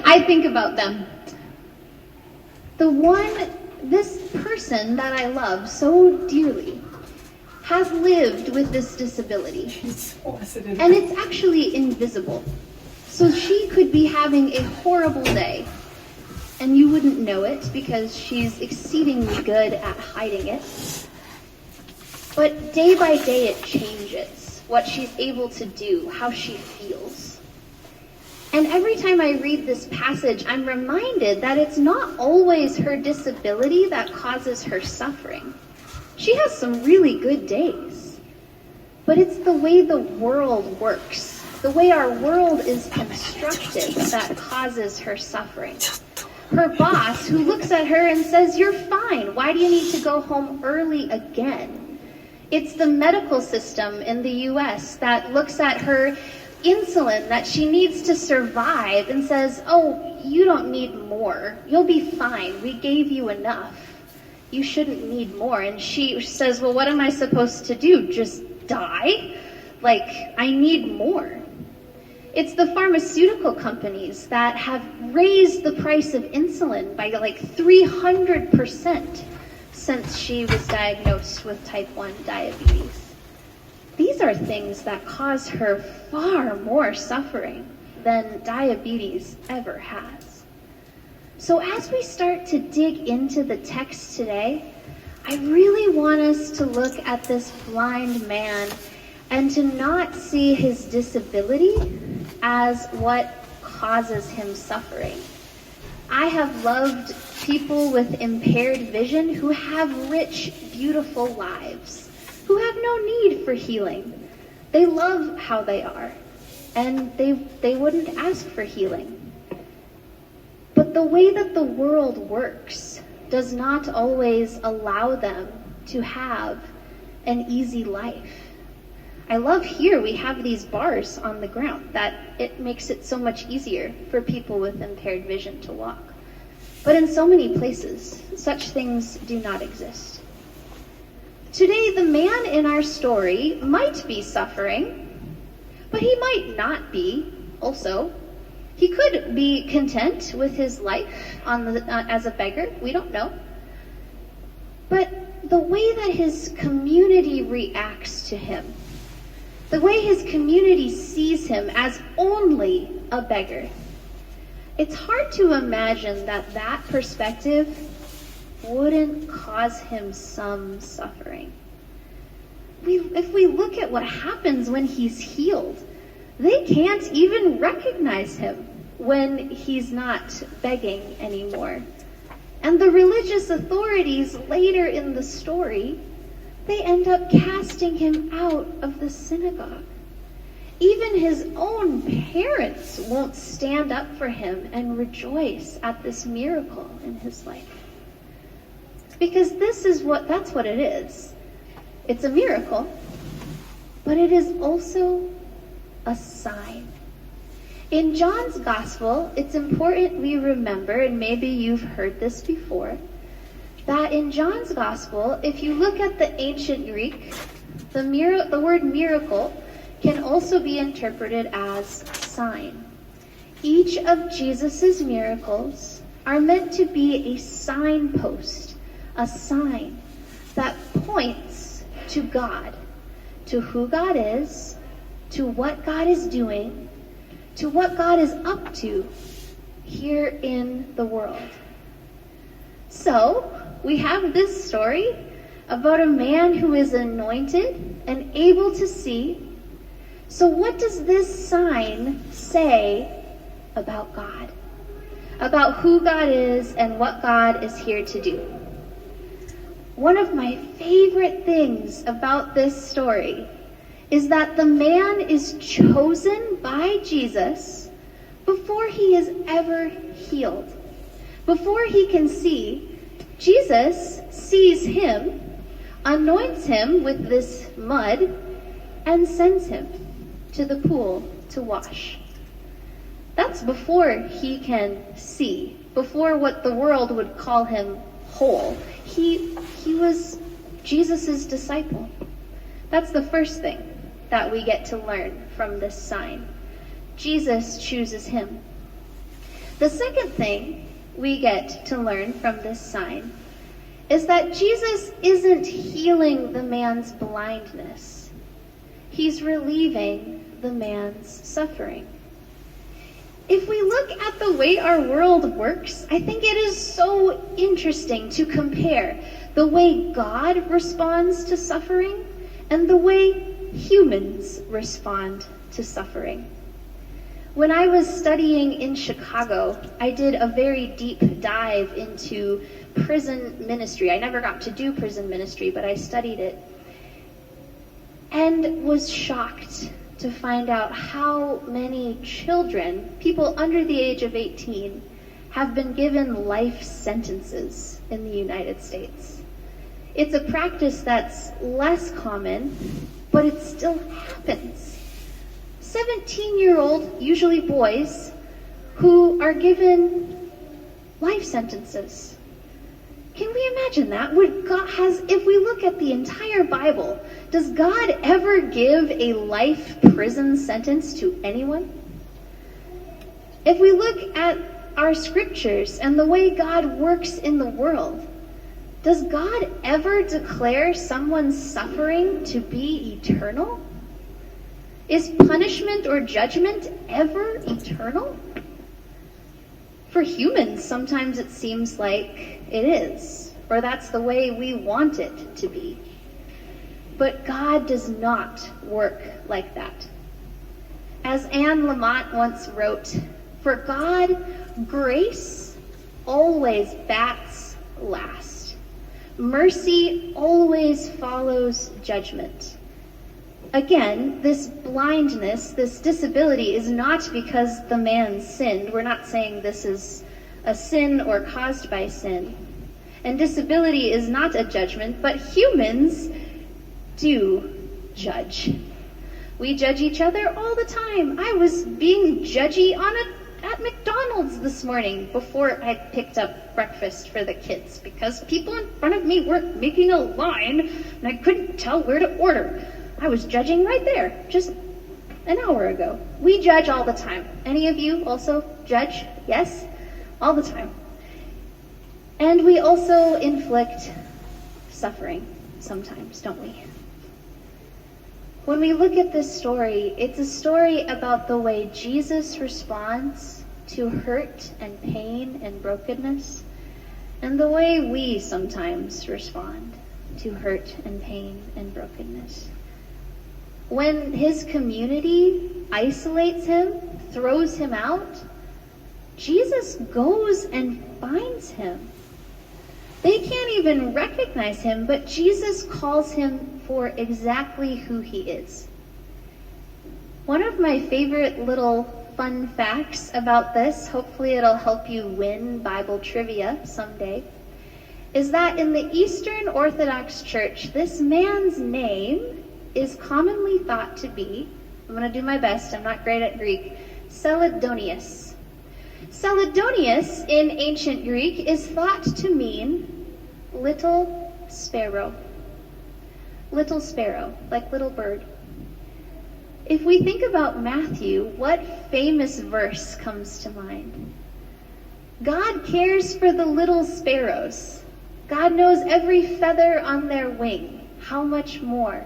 I think about them. This person that I love so dearly has lived with this disability. And it's actually invisible. So she could be having a horrible day, and you wouldn't know it because she's exceedingly good at hiding it. But day by day it changes what she's able to do, how she feels. And every time I read this passage, I'm reminded that it's not always her disability that causes her suffering. She has some really good days. But it's the way the world works, the way our world is constructed, that causes her suffering. Her boss, who looks at her and says, "You're fine. Why do you need to go home early again?" It's the medical system in the US that looks at her insulin that she needs to survive and says, "Oh, you don't need more. You'll be fine. We gave you enough. You shouldn't need more." And she says, "Well, what am I supposed to do? Just die? Like, I need more." It's the pharmaceutical companies that have raised the price of insulin by like 300% since she was diagnosed with type 1 diabetes. These are things that cause her far more suffering than diabetes ever has. So as we start to dig into the text today, I really want us to look at this blind man and to not see his disability as what causes him suffering. I have loved people with impaired vision who have rich, beautiful lives, who have no need for healing. They love how they are, and they wouldn't ask for healing. But the way that the world works does not always allow them to have an easy life. I love here we have these bars on the ground that it makes it so much easier for people with impaired vision to walk. But in so many places, such things do not exist. Today, the man in our story might be suffering, but he might not be also. He could be content with his life as a beggar. We don't know. But the way that his community reacts to him, the way his community sees him as only a beggar, it's hard to imagine that that perspective wouldn't cause him some suffering. If we look at what happens when he's healed, they can't even recognize him when he's not begging anymore. And the religious authorities later in the story, they end up casting him out of the synagogue. Even his own parents won't stand up for him and rejoice at this miracle in his life. Because that's what it is. It's a miracle, but it is also a sign. In John's gospel, it's important we remember, and maybe you've heard this before, that in John's gospel, if you look at the ancient Greek, the word miracle can also be interpreted as sign. Each of Jesus's miracles are meant to be a signpost, a sign that points to God, to who God is, to what God is doing, to what God is up to here in the world. So, we have this story about a man who is anointed and able to see. So what does this sign say about God? About who God is and what God is here to do? One of my favorite things about this story is that the man is chosen by Jesus before he is ever healed. Before he can see, Jesus sees him, anoints him with this mud, and sends him to the pool to wash. That's before he can see, before what the world would call him whole. He was Jesus' disciple. That's the first thing that we get to learn from this sign. Jesus chooses him. The second thing we get to learn from this sign is that Jesus isn't healing the man's blindness. He's relieving the man's suffering. If we look at the way our world works, I think it is so interesting to compare the way God responds to suffering and the way humans respond to suffering. When I was studying in Chicago, I did a very deep dive into prison ministry. I never got to do prison ministry, but I studied it and was shocked to find out how many children, people under the age of 18, have been given life sentences in the United States. It's a practice that's less common, but it still happens. 17-year-old, usually boys, who are given life sentences. Can we imagine that? If we look at the entire Bible, does God ever give a life prison sentence to anyone? If we look at our scriptures and the way God works in the world, does God ever declare someone's suffering to be eternal? Is punishment or judgment ever eternal? For humans, sometimes it seems like it is, or that's the way we want it to be. But God does not work like that. As Anne Lamott once wrote, "For God, grace always bats last. Mercy always follows judgment." Again, this blindness, this disability is not because the man sinned. We're not saying this is a sin or caused by sin. And disability is not a judgment, but humans do judge. We judge each other all the time. I was being judgy at McDonald's this morning before I picked up breakfast for the kids because people in front of me weren't making a line and I couldn't tell where to order. I was judging right there just an hour ago. We judge all the time. Any of you also judge? Yes? All the time. And we also inflict suffering sometimes, don't we? When we look at this story, it's a story about the way Jesus responds to hurt and pain and brokenness, and the way we sometimes respond to hurt and pain and brokenness. When his community isolates him, throws him out, Jesus goes and finds him. They can't even recognize him, but Jesus calls him for exactly who he is. One of my favorite little fun facts about this, hopefully it'll help you win Bible trivia someday, is that in the Eastern Orthodox Church, this man's name is commonly thought to be, I'm going to do my best, I'm not great at Greek, Celadonius. Celadonius in ancient Greek is thought to mean little sparrow. Little sparrow, like little bird. If we think about Matthew, what famous verse comes to mind? God cares for the little sparrows. God knows every feather on their wing. How much more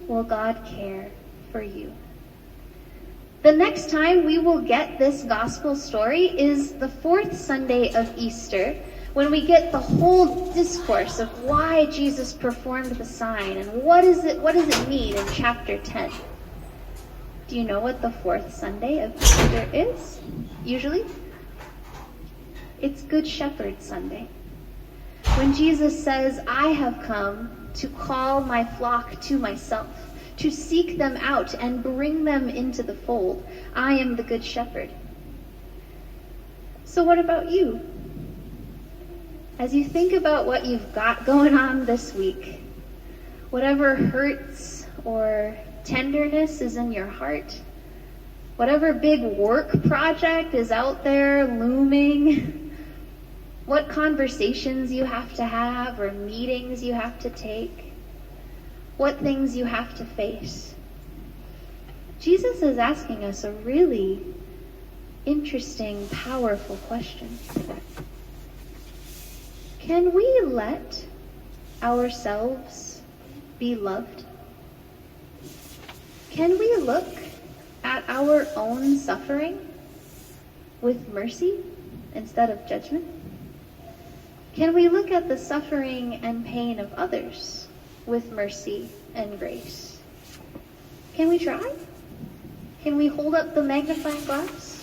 will God care for you? The next time we will get this gospel story is the fourth Sunday of Easter, when we get the whole discourse of why Jesus performed the sign and what does it mean in chapter 10. Do you know what the fourth Sunday of Easter is? Usually? It's Good Shepherd Sunday. When Jesus says, "I have come to call my flock to myself, to seek them out and bring them into the fold. I am the Good Shepherd." So what about you? As you think about what you've got going on this week, whatever hurts or tenderness is in your heart, whatever big work project is out there looming, what conversations you have to have or meetings you have to take, what things you have to face. Jesus is asking us a really interesting, powerful question. Can we let ourselves be loved? Can we look at our own suffering with mercy instead of judgment? Can we look at the suffering and pain of others with mercy and grace? Can we try? Can we hold up the magnifying glass?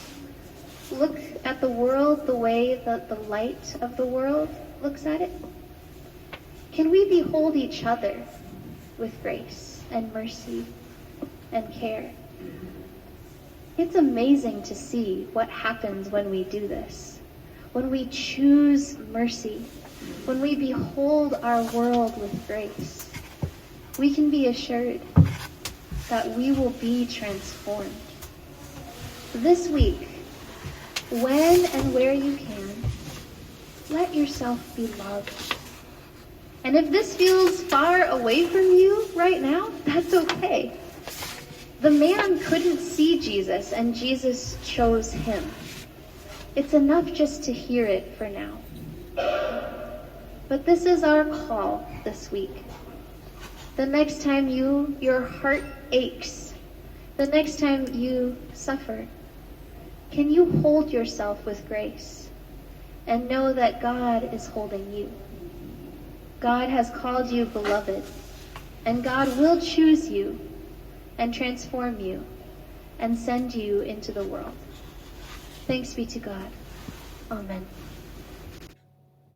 Look at the world the way that the light of the world looks at it? Can we behold each other with grace and mercy and care? It's amazing to see what happens when we do this. When we choose mercy, when we behold our world with grace, we can be assured that we will be transformed. This week, when and where you can, let yourself be loved. And if this feels far away from you right now, that's okay. The man couldn't see Jesus, and Jesus chose him. It's enough just to hear it for now. But this is our call this week. The next time your heart aches, the next time you suffer, can you hold yourself with grace and know that God is holding you? God has called you beloved, and God will choose you and transform you and send you into the world. Thanks be to God. Amen.